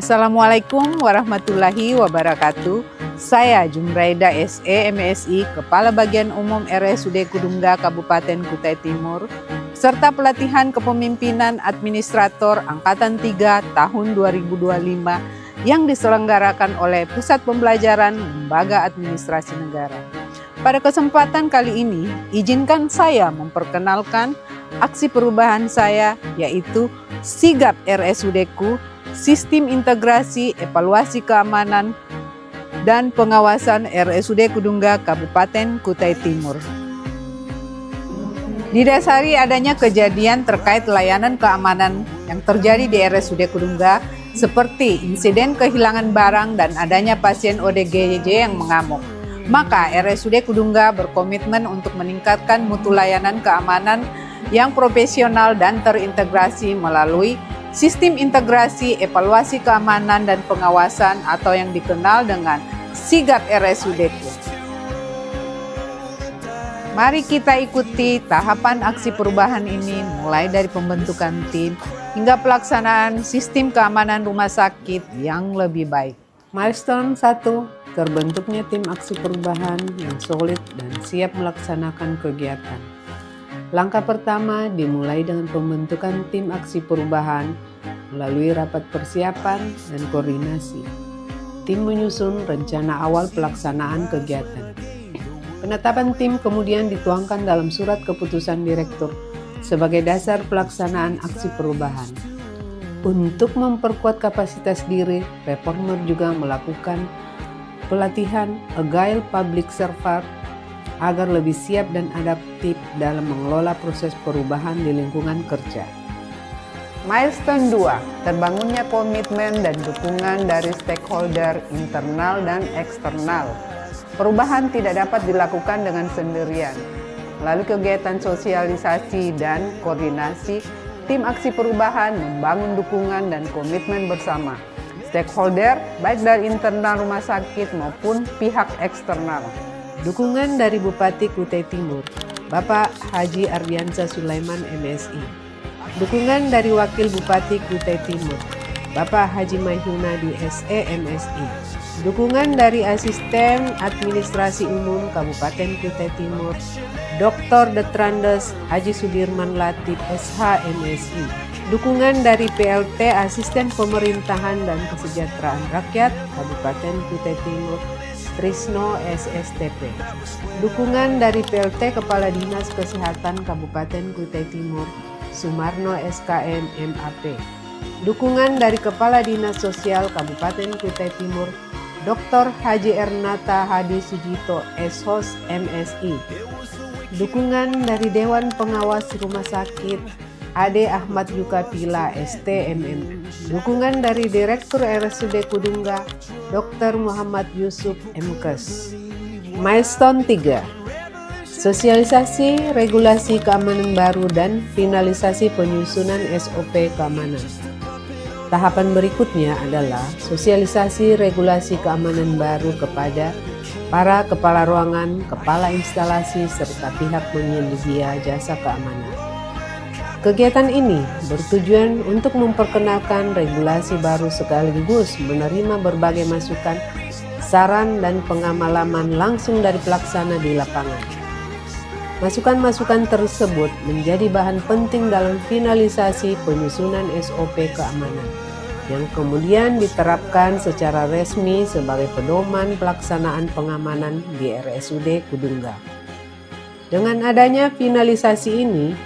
Assalamualaikum warahmatullahi wabarakatuh. Saya Jumraida SE MSI, Kepala Bagian Umum RSUD Kudungga Kabupaten Kutai Timur, serta pelatihan kepemimpinan administrator Angkatan 3 tahun 2025 yang diselenggarakan oleh Pusat Pembelajaran Lembaga Administrasi Negara. Pada kesempatan kali ini, izinkan saya memperkenalkan aksi perubahan saya, yaitu Sigap RSUD-ku, Sistem Integrasi Evaluasi Keamanan dan Pengawasan RSUD Kudungga Kabupaten Kutai Timur. Didasari adanya kejadian terkait layanan keamanan yang terjadi di RSUD Kudungga, seperti insiden kehilangan barang dan adanya pasien ODGJ yang mengamuk, maka RSUD Kudungga berkomitmen untuk meningkatkan mutu layanan keamanan yang profesional dan terintegrasi melalui Sistem Integrasi Evaluasi Keamanan dan Pengawasan atau yang dikenal dengan Sigap RSUD-ku. Mari kita ikuti tahapan aksi perubahan ini, mulai dari pembentukan tim hingga pelaksanaan sistem keamanan rumah sakit yang lebih baik. Milestone 1, terbentuknya tim aksi perubahan yang solid dan siap melaksanakan kegiatan. Langkah pertama dimulai dengan pembentukan tim aksi perubahan melalui rapat persiapan dan koordinasi. Tim menyusun rencana awal pelaksanaan kegiatan. Penetapan tim kemudian dituangkan dalam surat keputusan direktur sebagai dasar pelaksanaan aksi perubahan. Untuk memperkuat kapasitas diri, reformer juga melakukan pelatihan Agile Public Server agar lebih siap dan adaptif dalam mengelola proses perubahan di lingkungan kerja. Milestone 2, terbangunnya komitmen dan dukungan dari stakeholder internal dan eksternal. Perubahan tidak dapat dilakukan dengan sendirian. Melalui kegiatan sosialisasi dan koordinasi, tim aksi perubahan membangun dukungan dan komitmen bersama stakeholder baik dari internal rumah sakit maupun pihak eksternal. Dukungan dari Bupati Kutai Timur, Bapak Haji Ardiansyah Sulaiman MSI. Dukungan dari Wakil Bupati Kutai Timur, Bapak Haji Maihunadi SE MSI. Dukungan dari Asisten Administrasi Umum Kabupaten Kutai Timur, Dr. Detrandes Haji Sudirman Latif SH MSI. Dukungan dari PLT Asisten Pemerintahan dan Kesejahteraan Rakyat Kabupaten Kutai Timur, Trisno SSTP. Dukungan dari PLT Kepala Dinas Kesehatan Kabupaten Kutai Timur, Sumarno SKM MAP. Dukungan dari Kepala Dinas Sosial Kabupaten Kutai Timur, Dr. Haji Ernata Hadi Sujito SHOS MSI. Dukungan dari Dewan Pengawas Rumah Sakit Ade Ahmad Yukapila STMM. Dukungan dari Direktur RSUD Kudungga Dr. Muhammad Yusuf MKes. Milestone 3, sosialisasi regulasi keamanan baru dan finalisasi penyusunan SOP keamanan. Tahapan berikutnya adalah sosialisasi regulasi keamanan baru kepada para kepala ruangan, kepala instalasi, serta pihak penyedia jasa keamanan. Kegiatan ini bertujuan untuk memperkenalkan regulasi baru sekaligus menerima berbagai masukan, saran, dan pengalaman langsung dari pelaksana di lapangan. Masukan-masukan tersebut menjadi bahan penting dalam finalisasi penyusunan SOP keamanan, yang kemudian diterapkan secara resmi sebagai pedoman pelaksanaan pengamanan di RSUD Kudungga. Dengan adanya finalisasi ini,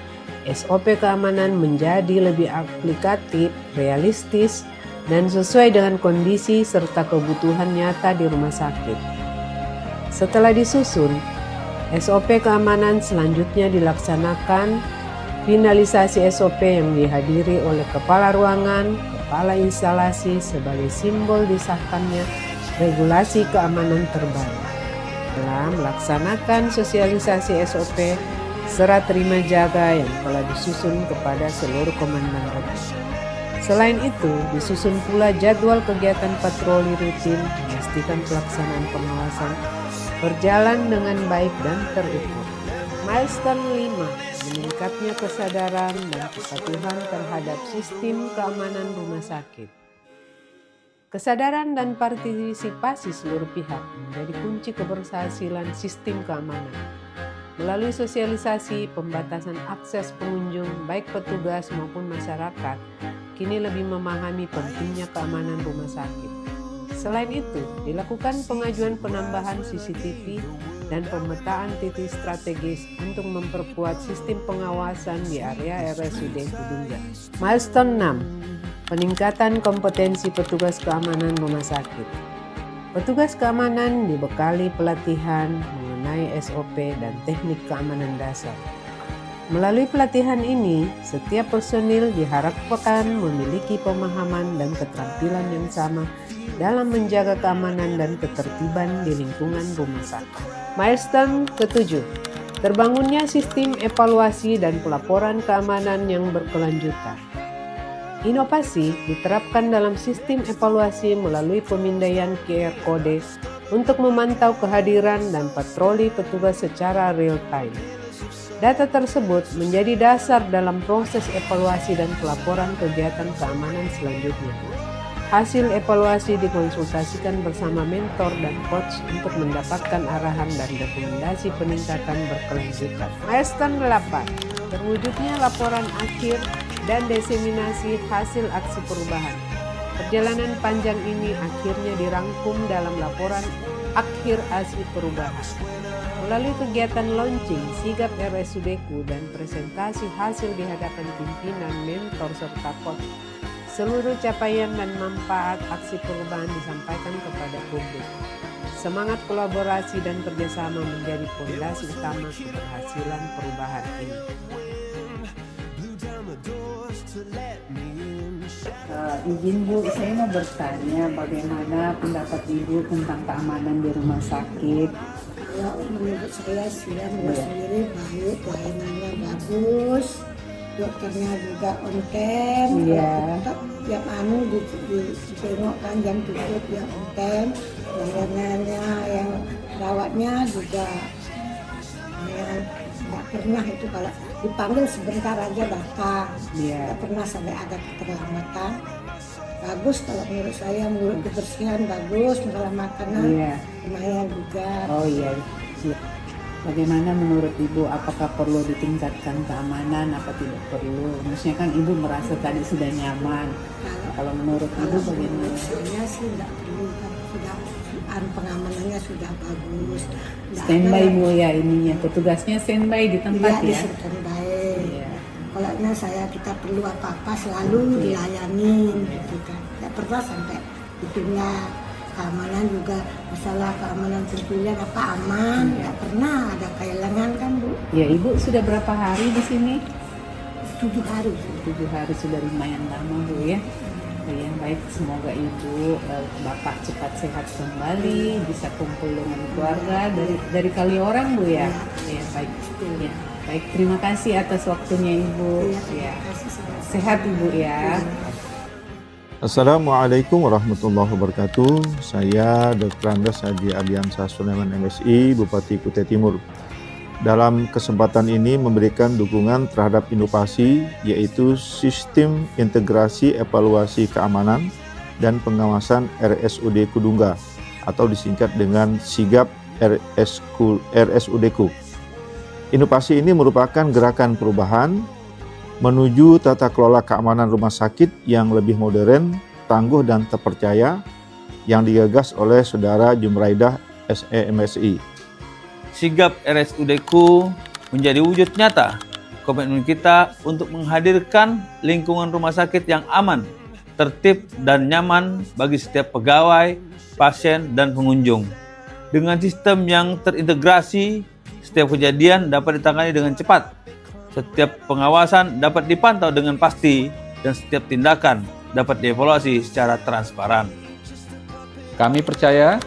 SOP keamanan menjadi lebih aplikatif, realistis, dan sesuai dengan kondisi serta kebutuhan nyata di rumah sakit. Setelah disusun, SOP keamanan selanjutnya dilaksanakan finalisasi SOP yang dihadiri oleh kepala ruangan, kepala instalasi sebagai simbol disahkannya regulasi keamanan terbaru. Dalam melaksanakan sosialisasi SOP, serah terima jaga yang telah disusun kepada seluruh komandan regu. Selain itu, disusun pula jadwal kegiatan patroli rutin, memastikan pelaksanaan pengawasan berjalan dengan baik dan terukur. Milestone 5, meningkatnya kesadaran dan kepatuhan terhadap sistem keamanan rumah sakit. Kesadaran dan partisipasi seluruh pihak menjadi kunci keberhasilan sistem keamanan. Melalui sosialisasi, pembatasan akses pengunjung, baik petugas maupun masyarakat, kini lebih memahami pentingnya keamanan rumah sakit. Selain itu, dilakukan pengajuan penambahan CCTV dan pemetaan titik strategis untuk memperkuat sistem pengawasan di area RSUD Kudungga. Milestone 6. Peningkatan kompetensi petugas keamanan rumah sakit. Petugas keamanan dibekali pelatihan mengenai SOP dan teknik keamanan dasar. Melalui pelatihan ini, setiap personil diharapkan memiliki pemahaman dan keterampilan yang sama dalam menjaga keamanan dan ketertiban di lingkungan rumah sakit. Milestone ke-7. Terbangunnya sistem evaluasi dan pelaporan keamanan yang berkelanjutan. Inovasi diterapkan dalam sistem evaluasi melalui pemindaian QR Code untuk memantau kehadiran dan patroli petugas secara real-time. Data tersebut menjadi dasar dalam proses evaluasi dan pelaporan kegiatan keamanan selanjutnya. Hasil evaluasi dikonsultasikan bersama mentor dan coach untuk mendapatkan arahan dan rekomendasi peningkatan berkelanjutan. Milestone 8. Terwujudnya laporan akhir dan diseminasi hasil aksi perubahan. Perjalanan panjang ini akhirnya dirangkum dalam laporan akhir aksi perubahan. Melalui kegiatan launching sigap RSUD-ku dan presentasi hasil di hadapan pimpinan, mentor, serta coach, seluruh capaian dan manfaat aksi perubahan disampaikan kepada publik. Semangat kolaborasi dan kerjasama menjadi fondasi utama keberhasilan perubahan ini. Izin Bu, saya mau bertanya bagaimana pendapat Ibu tentang keamanan di rumah sakit? Kalau menurut saya sih sendiri baik, pelayanannya bagus, dokternya juga on time, tetap tiap ditengokkan jam tutup ya on time, pelayanannya yang rawatnya juga nggak pernah itu kalau dipanggil sebentar aja datang, nggak pernah sampai ada keterlambatan. Bagus kalau menurut saya, menurut kebersihan bagus, masalah makanan lumayan juga. Oh iya. Bagaimana menurut Ibu, apakah perlu ditingkatkan keamanan apa tidak perlu? Maksudnya kan Ibu merasa tadi sudah nyaman. Kalau menurut Ibu bagaimana? Saya sih tidak perlu, sudah pengamanannya sudah bagus. Standby Bu ya ininya, petugasnya standby di tempat ya? Iya, di standby. Kalau kita perlu apa-apa selalu dilayani gitu kan. Tidak pernah sampai itunya keamanan juga, masalah keamanan sipilnya apa aman, tidak pernah ada kehilangan kan Bu. Ya Ibu sudah berapa hari di sini? 7 hari. 7 hari sudah lumayan lama Bu ya. Ya baik, semoga Ibu Bapak cepat sehat kembali, bisa kumpul dengan keluarga dari kali orang Bu ya. Ya baik. Ya. Baik, terima kasih atas waktunya Ibu. Ya. Sehat Ibu ya. Assalamualaikum warahmatullahi wabarakatuh. Saya Dr. Andes Haji Ardiansah Sulaiman MSI, Bupati Kutai Timur. Dalam kesempatan ini memberikan dukungan terhadap inovasi, yaitu Sistem Integrasi Evaluasi Keamanan dan Pengawasan RSUD Kudungga, atau disingkat dengan SIGAP RSUD-ku. Inovasi ini merupakan gerakan perubahan menuju tata kelola keamanan rumah sakit yang lebih modern, tangguh dan terpercaya yang digagas oleh Saudara Jumraidah SE-MSI. Sigap RSUD-ku menjadi wujud nyata komitmen kita untuk menghadirkan lingkungan rumah sakit yang aman, tertib dan nyaman bagi setiap pegawai, pasien dan pengunjung. Dengan sistem yang terintegrasi, setiap kejadian dapat ditangani dengan cepat, setiap pengawasan dapat dipantau dengan pasti, dan setiap tindakan dapat dievaluasi secara transparan. Kami percaya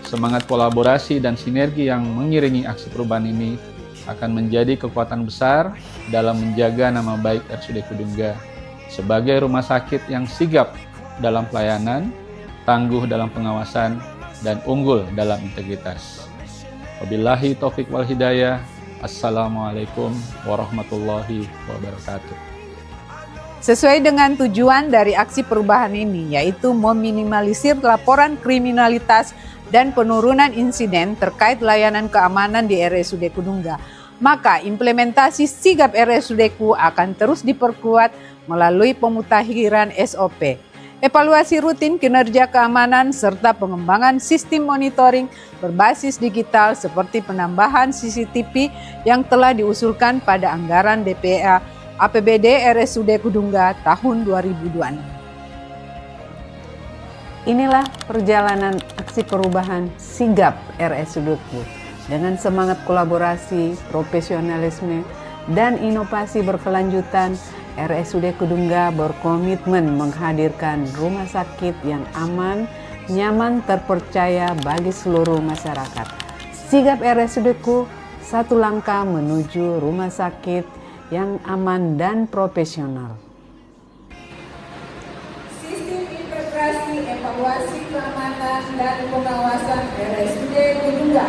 semangat kolaborasi dan sinergi yang mengiringi aksi perubahan ini akan menjadi kekuatan besar dalam menjaga nama baik RSUD Kudungga sebagai rumah sakit yang sigap dalam pelayanan, tangguh dalam pengawasan, dan unggul dalam integritas. Wabillahi taufik wal hidayah. Assalamualaikum warahmatullahi wabarakatuh. Sesuai dengan tujuan dari aksi perubahan ini, yaitu meminimalisir laporan kriminalitas dan penurunan insiden terkait layanan keamanan di RSUD Kudungga, maka implementasi sigap RSUD-ku akan terus diperkuat melalui pemutakhiran SOP, evaluasi rutin kinerja keamanan, serta pengembangan sistem monitoring berbasis digital seperti penambahan CCTV yang telah diusulkan pada anggaran DPA APBD RSUD Kudungga tahun 2026. Inilah perjalanan aksi perubahan sigap RSUD-ku dengan semangat kolaborasi, profesionalisme, dan inovasi berkelanjutan. RSUD Kudungga berkomitmen menghadirkan rumah sakit yang aman, nyaman, terpercaya bagi seluruh masyarakat. Sigap RSUD-ku, satu langkah menuju rumah sakit yang aman dan profesional. Sistem integrasi evaluasi keamanan dan pengawasan RSUD Kudungga